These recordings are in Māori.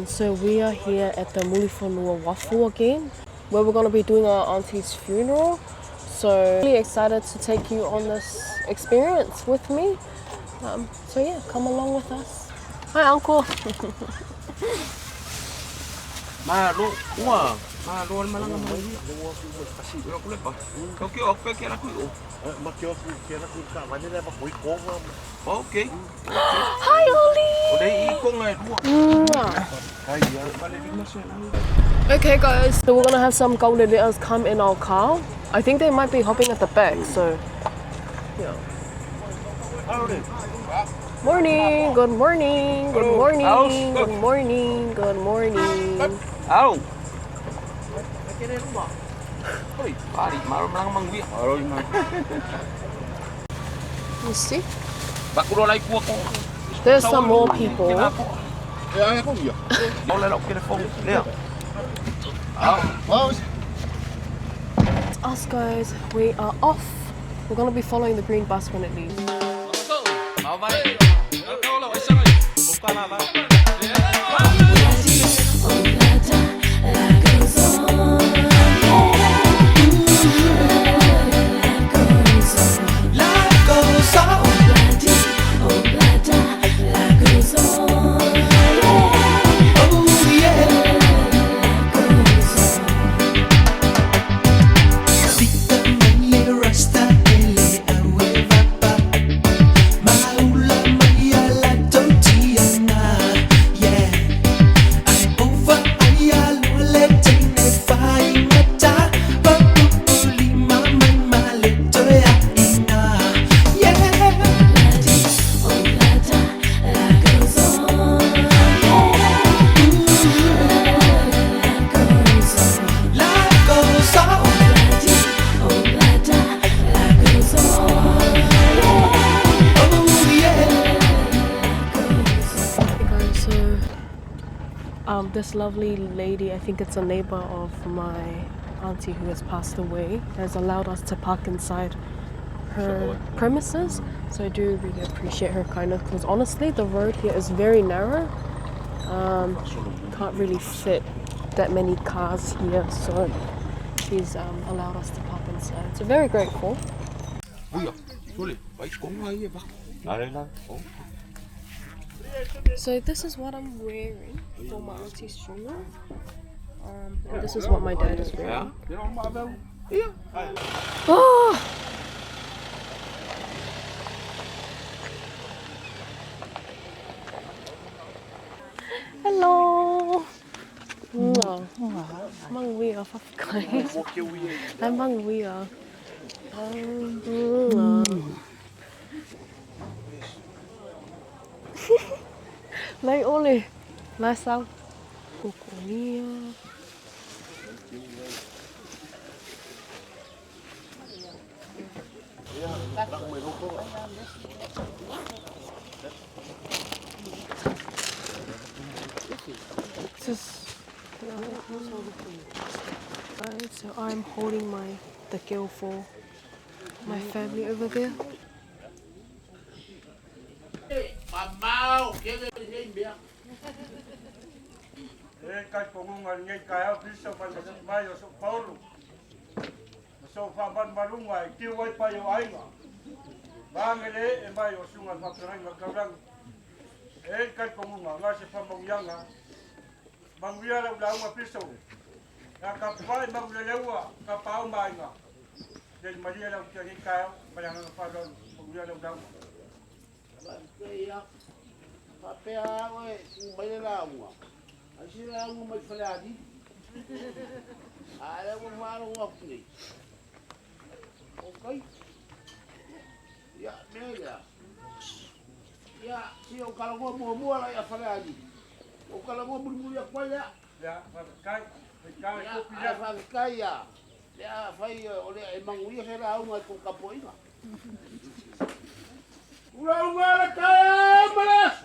So we are here at the Mulifanua Wafu again, where we're going to be doing our auntie's funeral. So really excited to take you on this experience with me. So yeah, come along with us. Hi uncle. Okay. Hi Oli. Okay guys, so we're gonna have some golden letters come in our car. I think they might be hopping at the back, so yeah. Morning, good morning, good morning, good morning, good morning. Alo. You see? There's There's some more people. It's us guys, we are off. We're gonna be following the green bus when it leaves. This lovely lady, I think it's a neighbor of my auntie who has passed away, has allowed us to park inside her premises. So I do really appreciate her kindness, because honestly the road here is very narrow. Can't really fit that many cars here, so she's allowed us to park inside. So very grateful. So this is what I'm wearing for my auntie's funeral. And this is what my dad is wearing. Oh! Hello. Mang vi ở Pháp Cây. Em mang vi ở. Lấy Oli. Là sao? Alright, so I'm holding the gill for my family over there. O kala mo bulbul ya kwa ya. Ya, kai Ya, ko pila. fa kai ya. Ya fai ole e manguia se ra unha ko kapoina. Ura la kai malas.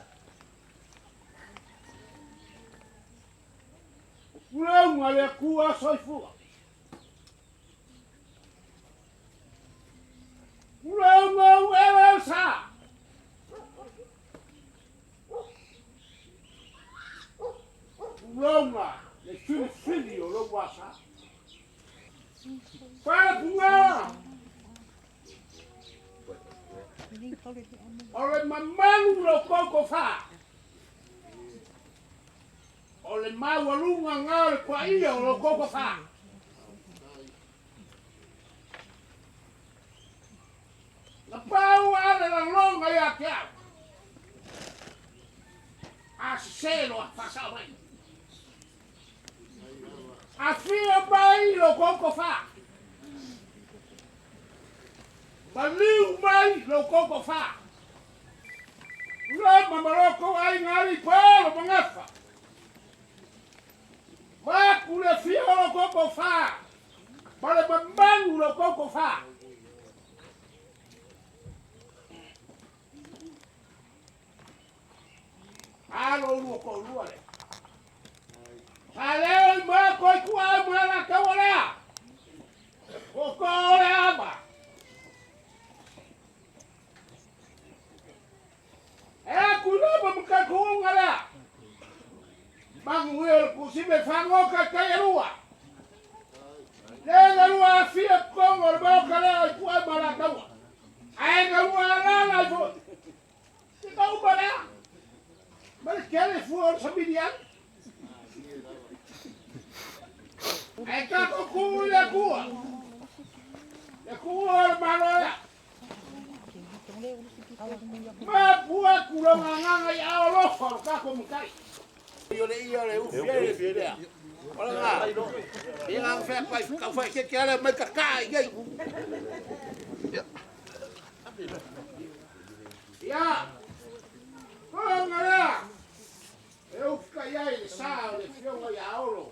Ura le kua soifua. Ura sa. Roma, le figlio lo guasa. Fala punga. Ole mamanu lo koko fa. Ole mawalunga ngare kwa iyo lo koko fa. La pau ale la longa ya kia. Aselo a pasar bem. Afia mai lo koko fa. Baliu mai lo koko fa. Lama maroko ai ngari polo mangafa. Va kule fia lo koko fa. Bale mamanu lo koko fa. Alo lo ko luale. Saleo ma koi kuai mala kawala. Kokole aba. Kulaba mkakuungala. Manguel kusibe fango kakayarua. Lega lua fia kongo ba kala kuai mala kawa. Ainga lua la fo. Tika ubala. Mas quer for sabidian? É que a cucu e a cua. E a cua maloya. Mas pua culanga e a olofa cá como cai. Eu le o fiel. Olha lá. E a fé vai ficar vai que ela vai cai aí. Ya. Olha. Eu fiquei aí, sabe, filho, e aula.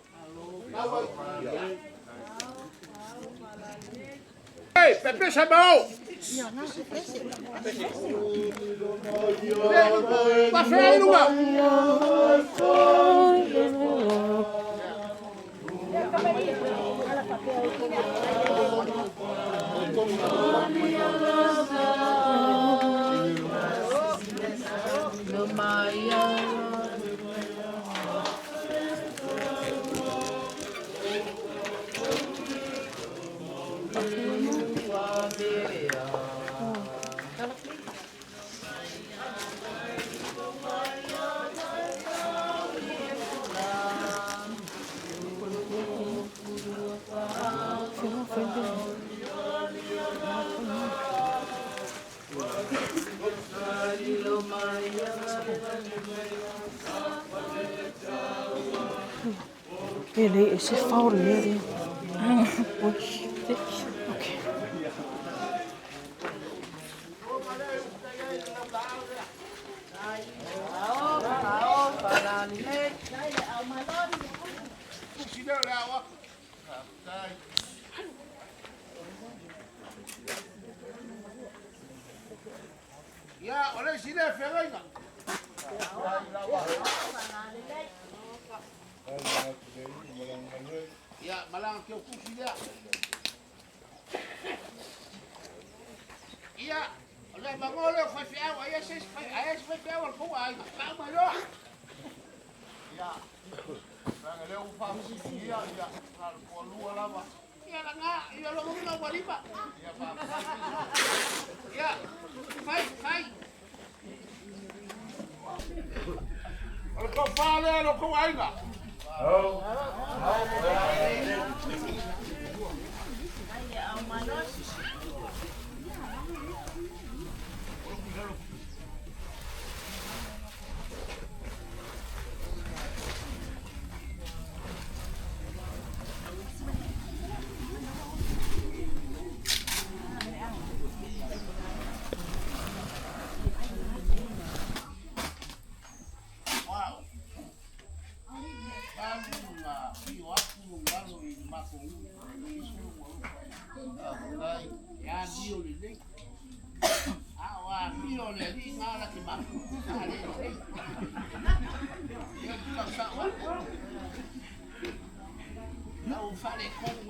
Ei, Pepe Sabão! Café aí, Luan! Ja, nee, is het fout meer in. Oké. Ya, oleh sini fereng. Ya, malang ke kursi dia. Iya, oleh bangole foi fiel, aí foi fiel al com ai, calma yo. Ya. Sang ele o fam sia ya, al polu lava. Ya nga, ya lo ngomong apa di Pak? Ya, Pak. Ya. Fai. Al ko fale lo ko ai nga. Oh.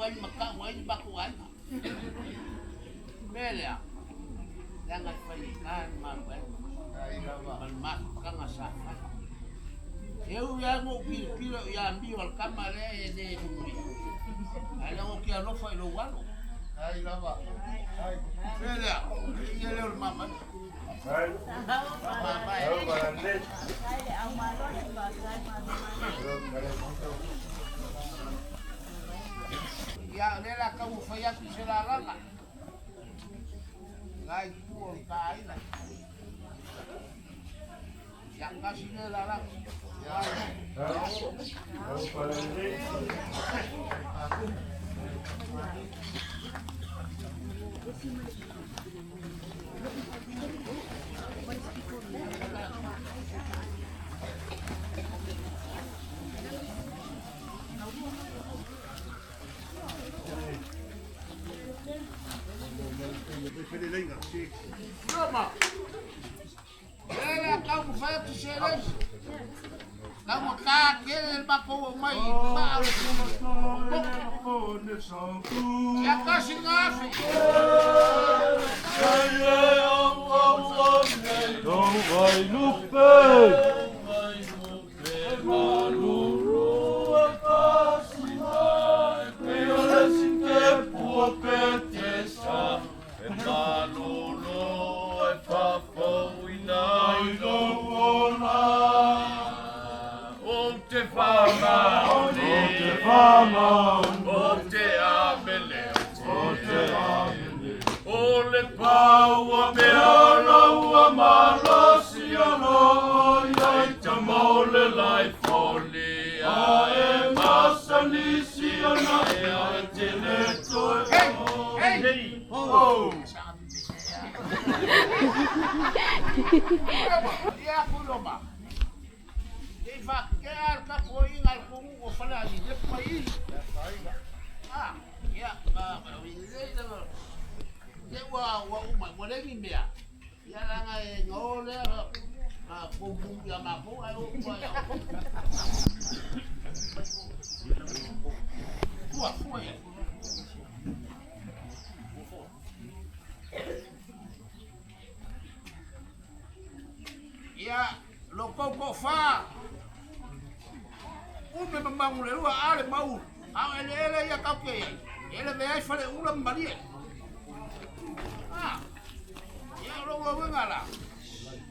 wen maka wen baku wan. Bela. Jangan panikan maben. Man mat kang asafa. Eu ya mo pilo ya ambi wal kamare de muri. Ala o que alo foi lo walo. Ai lava. Ai. Bela. Ia le mama. Ai. Mama. Eu para net. Ai au malo ni ba sai mama. Ya lela kamu faya ku selala. Ngai tuon kai lah. Yang kasih lela. Ya. Au para net. Toma. Ela kamu faya ku selala. Kamu tak kira bako mai ba. Ya kasih ngafi. Não vai no pé. Ya kuloma. Ifakkar ka ko ingal kung ko fala di pai. Ah, ya ba winle da. Ya wa wa le mi mea. Ya la ngai ngole ah pum ya ma po ai o ko ya. Tua ya. Ya loko ko fa ube membangun le lua ale mau au ele ya kauke ele be ai fale ulam bali ah ya longo ngala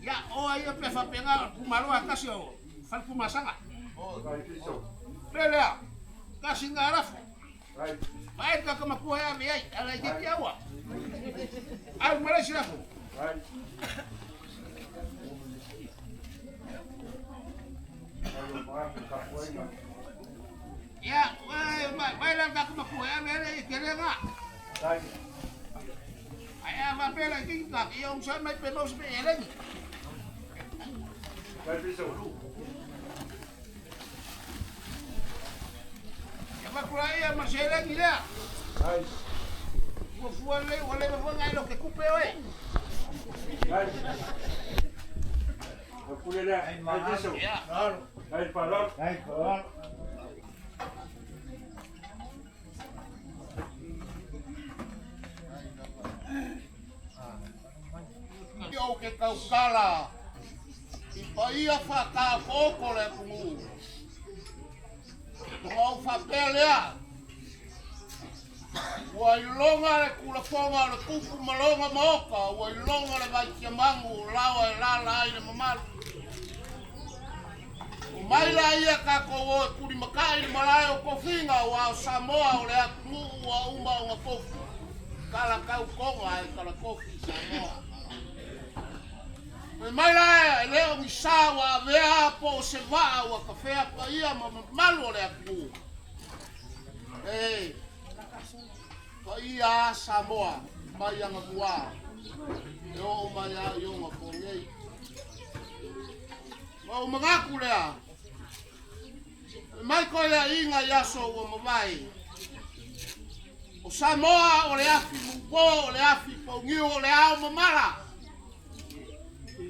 ya o ai pe fa penga kumalo akasio fal kumasanga oh bele kasi ngarafu baik ka kama kuwa ya be ai ala jeti awa au mala shirafu ya, vai lá cá com uma poema e querer lá. Aí a papela aqui tá, e eu só me pelos bem ali. Vai pisar. Ya vai por aí a Marcela aqui lá. Vai. Vou fuarle, vou ngai lo que cupe oi. Vai. Vou por lá, vai pisar. Ya. Vai para. Vai para. Yo que caukala i paia fata foko le kumu mau fapelea wa ilonga le kula fonga le kufu malonga moka wa ilonga le vai mangu lawa la le mamal mai la ia ka ko kuri makai malai ko finga wa Samoa o le akumu wa uma nga kofu kala kau konga ai kala kofu Samoa mai la leo misawa vea po se va wa kafea pa ia malo le aku pa ia Samoa mai anga bua yo mai yo nga kongei mau mangaku lea mai ko ia inga yaso wa mai o Samoa o le afi mupo o le afi po ngiu o le ao mamara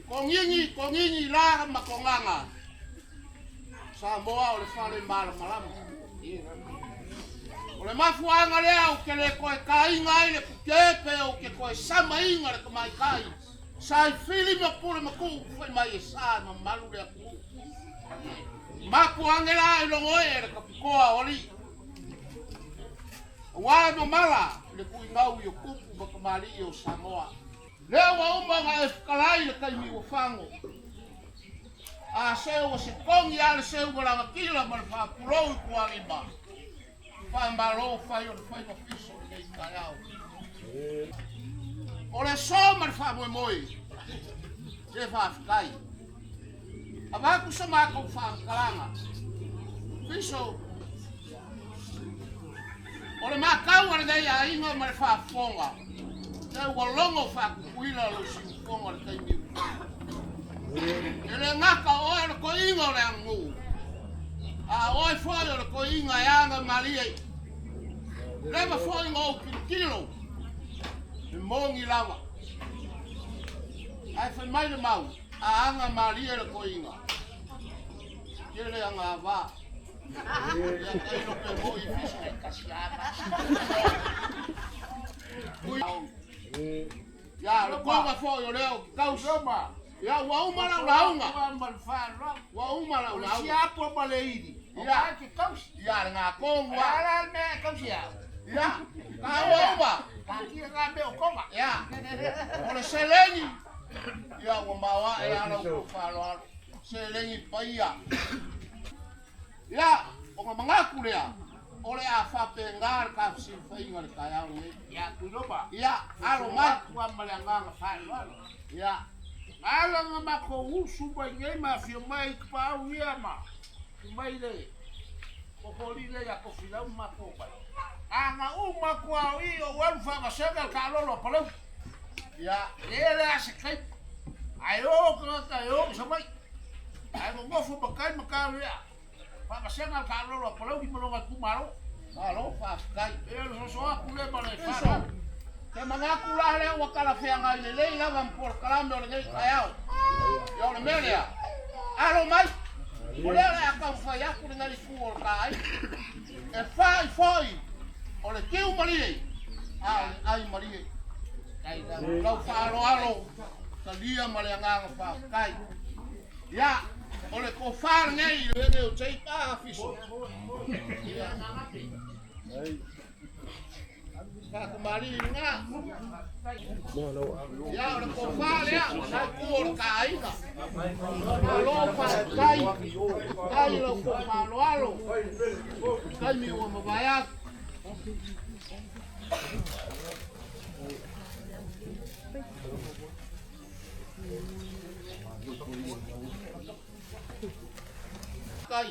kongingi la makonganga Samoa o le fale mala malama o le mafuanga lea o ke le koe kainga ai le pukepe o ke koe sama inga le kamai kai. Sai fili me pule me kou fai mai e sa ma malu le aku. Mafuanga lea i longo e le kapikoa oli. Wai ma mala le kui ngau i o kupu baka mali i o Samoa. Lea wa umba nga e whakalai le kaimi o whango. A seu o se kongi ale seu ma langa kila ma le whapulou i kuari ma. Whambaro whai o le whai mafiso le nei kaiau. O le so ma le whamoe moi. Le whawhikai. A waku sa mako whakalanga. Fiso. O le makau ale nei a inga ma le whafonga. Te walongo whakuila lo si fonga le kaimi. Ele ngaka oe le ko inga le angu. A oe foi o le ko inga e anga malie. Leva foi ngau kilo. Le mongi lava. Ai foi mai le mau. A anga malie le ko inga. Ele anga va. Ya kai no pe mo i fiso e kasiaba. Ya le ko foi o leo kausoma. Ya wa umala ulaunga. Wa umala ulaunga. Si apo baleidi. Ya ki kausi. ya nga kongwa. Ala me kausi ya. Ya. Ka wa uma. Ka ki nga me o konga. Ya. Ole seleni. Ya wa mawa e ana ko falo. Seleni paia. Ya, o mangaku lea. Ole a fa pengar ka si fainga le kaya ni. Ya kuloba. Ya, alo mai. Wa malanga falo. Ya. Ala nga mako usu ba ngai ma fi mai pa uia ma. Mai le. Ko poli le ya ko fila uma ko ba. Anga uma ko ai o wan fa ma sega ka lo palo. Ya, Le a se kai. Ayo ko ta yo sa mai. Ai mo fu ba kai ma ka ya. Fa ma sega ka lo palo ki mo nga ku maro. alo fa kai. E lo so aku le ba le Eso. fa. Te mangaku la le wa kala fe nga le la van por kalambe le ngai kaya. Yo le melia. Alo mai. Ole a ka fa ya ku ngali fu o kai. E fai foi. Ole kiu mali. Ai mali. Kai da lo fa alo. Talia mali nga fa kai. Ya. Ole ko fa ngai le o chei pa fiso. Ya nga ngapi. Ka mari nga. Ya ora ko fale ya, na ko kai ka. Alo pa kai. Kai lo ko malo alo. Kai mi o mabaya. Kai.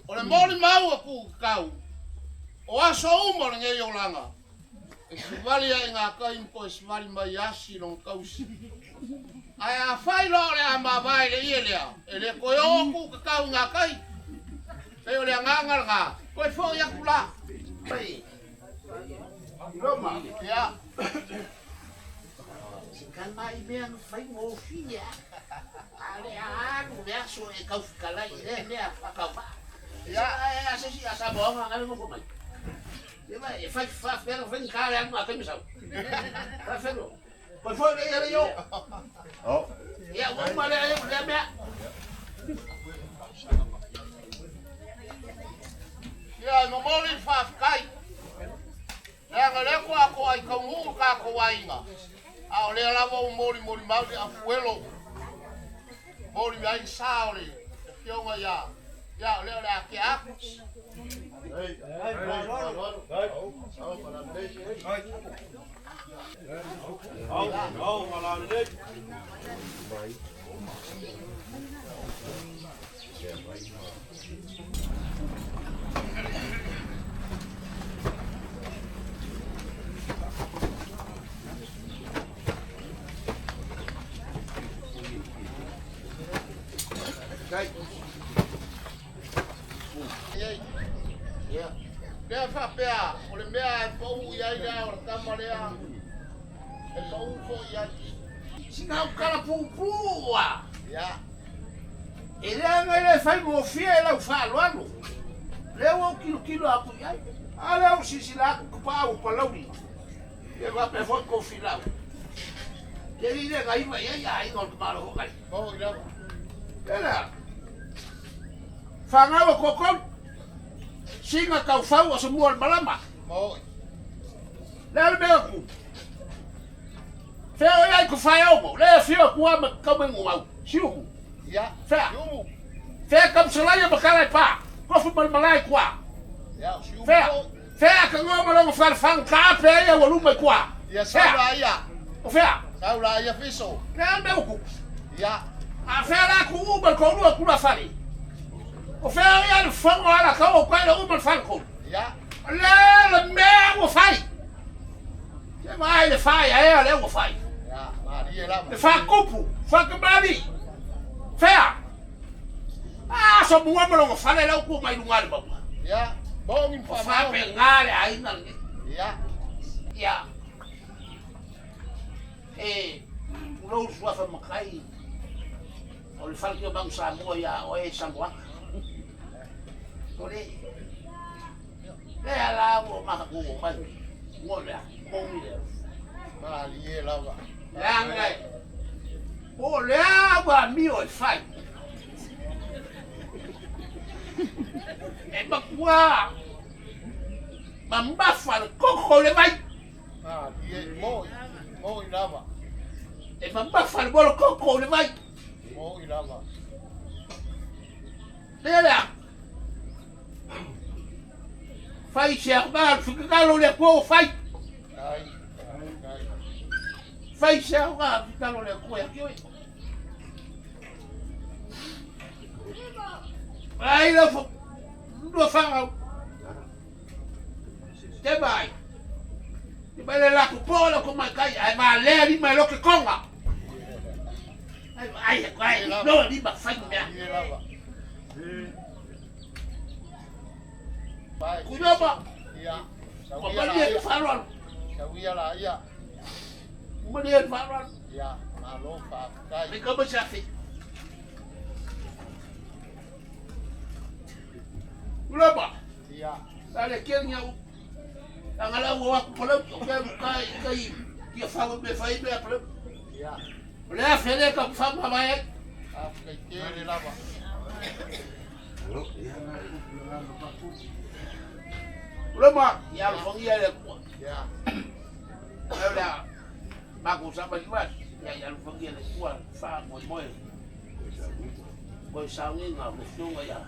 Ora mori mau ku kau. O aso umo nge yo langa. E sivali ai ngā kai mpo e sivali mai asi long kausi. Ai a whai lo le a mawai le ie lea. E le koe oku ka kau ngā kai. Peo le a ngangar ngā. Koe fo ia kula. Ai. Roma. Ya. Kan mai me ang fai mo fia. Ale a ku me aso e kau fikalai le a fakava. Ya. Ya se si asa bo nga ngalo mo mai. E fai pero ven cara ma te misau. Fa fero. Pues foi le yo. Oh. Ya wo ma le me. Ya no mori fa kai. Ya le ko ako ai ka ngu ka ko wainga. A le la wo mori mau a fuelo. Mori ai saole. Ke nga ya. Ya le a ke aku. Oh, malam ni. Ya. Dia fa pea, o le mea e fou ia ia o kamarea. E fou fo ia. Singa o cara pupua. Ya. Ele fai mo fia ela fa loano. Le o kilo apu ai. Ale o sisila ku pa o palauri. E va pe fo ko filau. Ke ni le ga iba ya no malo ho kai. Mo ila. Ela. Fanga o kokon. Singa kau fau o se mual malama. Mo. Le be ku. Fe o ya ku fa yo mo. Le fio ku ama ka me ngau. Siu ku. Ya. Fe. Yumu. Fe kam salaya bakala pa. Ko fu mal malai kwa. Ya, siu. Fe. Fe ka ngoma lo fa fang ka pe ya wo lu me kwa. Ya saula ya. O fe. Saula ya fiso. Le be ku. Ya. A fe la ku uber ko lu ku na fari. O fe ya le fango ala ka o kwa le uber fan ko. Ya. Le me wo fai. Le mai le fai ya le wo fai. Ya, ma dia la. Le fa kupu, fa kembali. Fea. Ah, so mua mo lo fa le ku mai lunga ba. Ya. Bong in Fa fa. pe ngale ai na ni. Ya. Ya. Lo sua fa makai. O le fa ki bang sa mo ya o e sangwa. Ole. Le ala wo ma ku wo mai. Wo le. Mo mi le. Ma dia la ba. Langai. O le agua mi o fai. E bakwa. Mamba fa koko le mai. Ma dia mo. Mo ila ba. E mamba fa bolo koko le mai. Mo ila ba. Lera. Fai serba, fica calo le ko fai. Ai. Ai. Fai serba, fica calo le ko aqui. Ai lo fo. Lo fa. Te vai. Te vai la ku polo ko mai kai, ai ma le di mai lo ke konga. Ai, no di ba fai me. Dia la ba. Bai. Ku no ba. Ya. Ko Sawia ba la di ya. farol. Sawia la ya. Mo di farol. Ya. Ma lo fa. Kai. Me ko ba sa fi. Ulaba. Ya. Dale Kenya. Angala wo aku polo kai dia fa me fai be polo. Ya. Le fele ka fa ma ba. Afrika kere la ba. Ulaba ya fong ya le ko. Ya. Ada bagus sama juga. Ya fong ya le ko fa mo mo. Ko saungi nga mo sunga ya.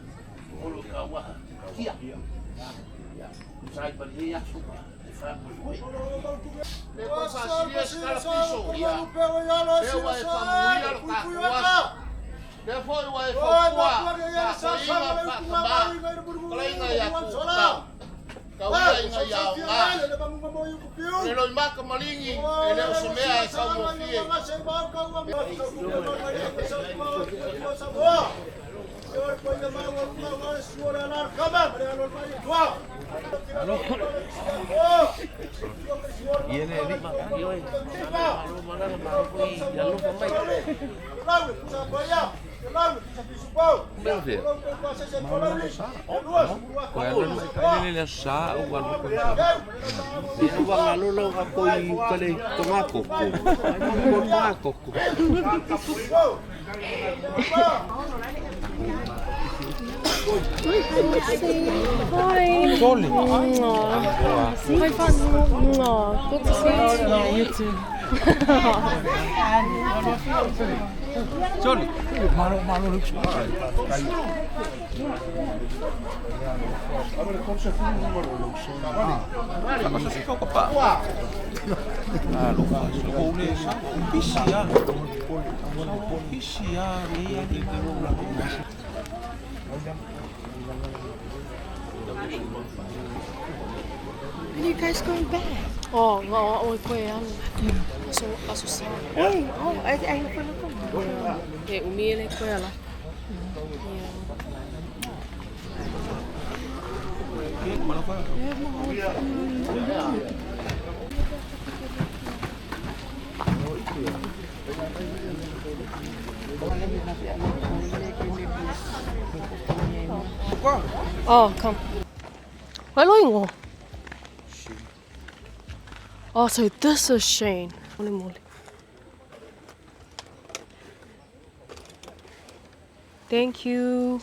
Olo ka wa. Kia. Ya. Sai pa dia suka. Fa mo mo. Le ko sa sies kala piso. Ya. Peu ai fa muia lo ka kuasa. Le foi o ai fa kua. Sa inga fa kama. Kala inga ya ku. Kau inga ya nga. Le lo maka malingi. Ele o semea e sa mo fie. Ele sa o wal ko sa. Ele wa ngalo lo ako I kale tomako ko. Ko tomako ko. Hi. Tolly. Hi, fun. Good to see you. Yeah, you too. Tolly. Cosa si coca pa? Ah, lo fa. Lo ne sa. Pisia. Pisia, ni ani When are you guys going back? Oh, oi koe anu. Aso sa. Oi, oh, ay pala ko. E umiele koe ala. Oh, come. Wai loingo. Oh, so this is Shane. Holy moly. Thank you.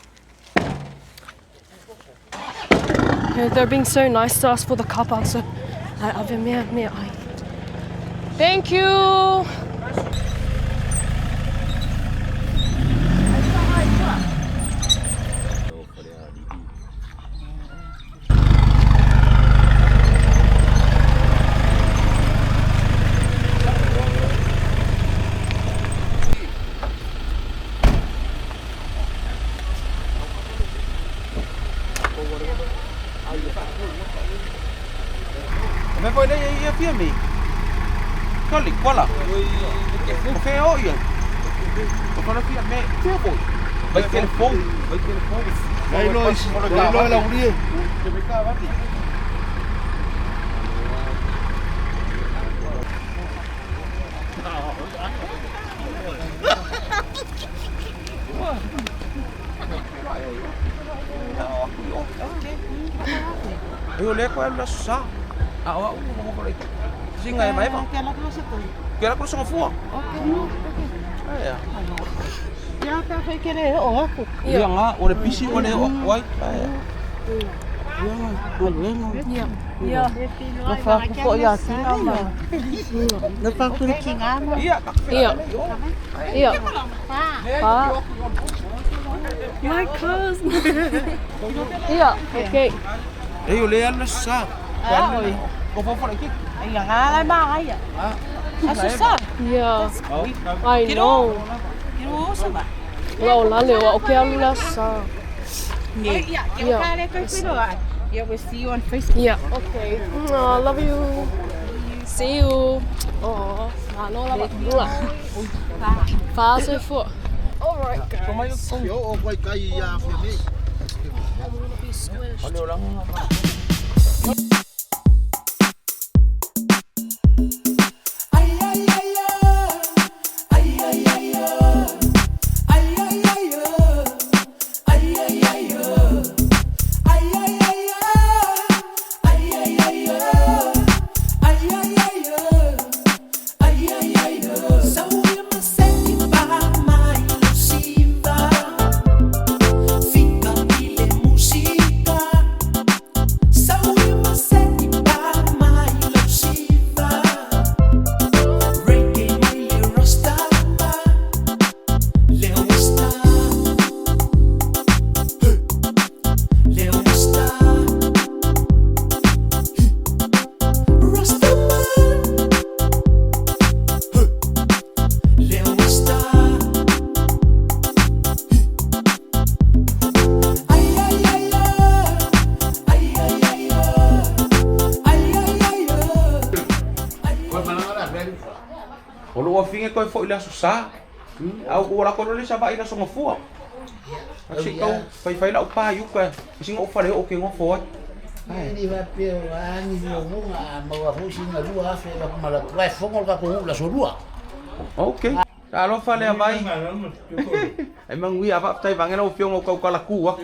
Yeah, they're being so nice to us for the kapa. So, thank you. Me foi dai ia fia mi. Kali kola. Ke fe o ia. Ko kola fia me fe boy. Vai telefone. Vai Lois, vai lá um dia. Ke me ka va ti. Eu le ko la sa. Awa mo ko rek. Singa e vai ba? Kera ko so fo. Ya. Ya ka fe kere o aku. Ia nga o le pisi o le wai. Yeah. Na fa ko ya tinga. Na fa ku kinga ma. Iya, Yeah. Yeah. Pa. My cousin. Yeah. Okay. eu le ala sa. Oi. Ko fo fo ki. Ai nga ma ai. Asusa. Yeah. I know. Kiro sa ba? Well, lale, okay, I'm not sa. Yeah. Yo kare ko piro. Yeah, we'll see you on Facebook. Yeah. Okay. Oh, love you. See you. Oh, no, love you. Fast and foot. All right, guys. Yo o vai kai ia fia mi. Ano lang. O lo finge ko fo ila susa. Au ora ko le sa ba ina so ngofua. Asi ko fai la upa yu ka. Sing o fa le o ke ngofo. Ni va pe ani no nga ma wa hu singa lua fe la mala vai fongo ka ko la so lua. Okay. Alo fa le vai. Ai mangui ava tai vangena o fiong o ka la kuwa.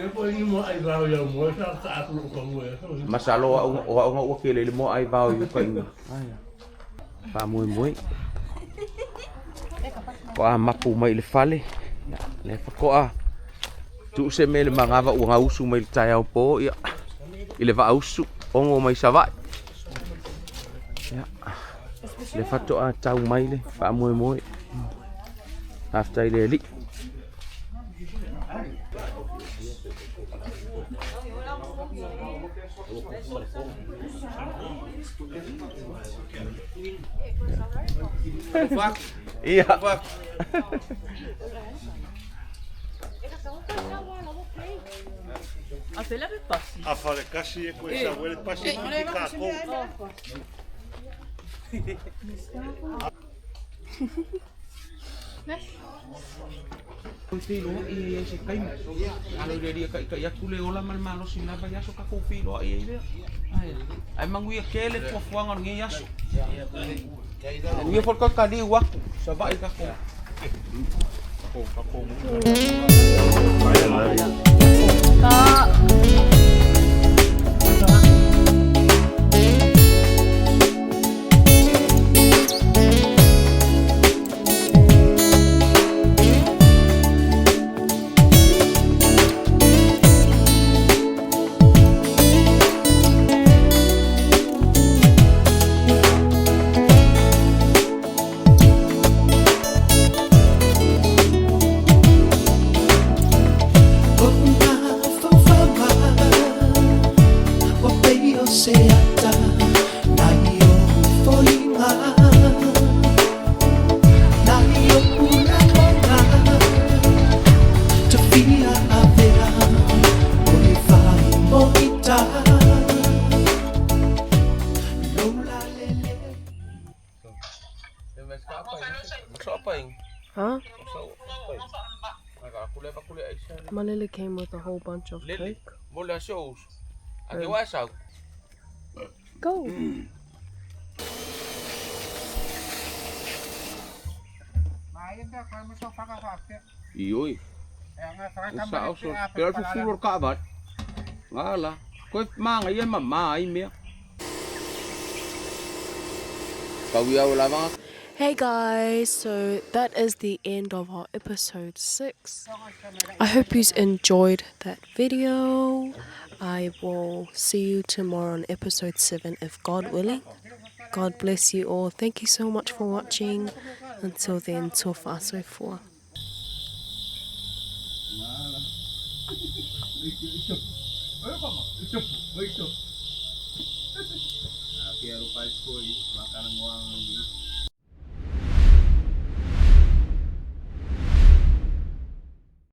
Masalo o ke le mo ai va yu ka ina. Ai. Pa moi. Ko a mapu mai le fale. Le fa ko a. Tu se me le mangava u nga usu mai tai au po ia. Ile va usu ongo mai sava. Ya. Le fa to a tau mai le fa moi. After ile li. Fuck. Iya. Fuck. A fare casi e questa vuole passi di capo. Filo i se kai. Alo dia kai aku le ola mal malo sina ba yaso ka ko filo ai dia. Ai mangui akele ko fuanga ngi yaso. Ngi for ka kali wa sa ba ka ko. seata na iyo folinga na iyo pula tafia avea unifai moita lola lele. Huh? Malili came with a whole bunch of cake. Go. Mainda kami sa pakakapit. Ioi. Kaya nga sa Sa oso. Pero fulor ka ba? Ngala. Ko mga yan mamay me. Kawiya wala mga. Hey guys, so that is the end of our episode 6. I hope you enjoyed that video. I will see you tomorrow on episode 7 if God willing. God bless you all. Thank you so much for watching. Until then, tofa soifua. Pero pa school, makanan mo ang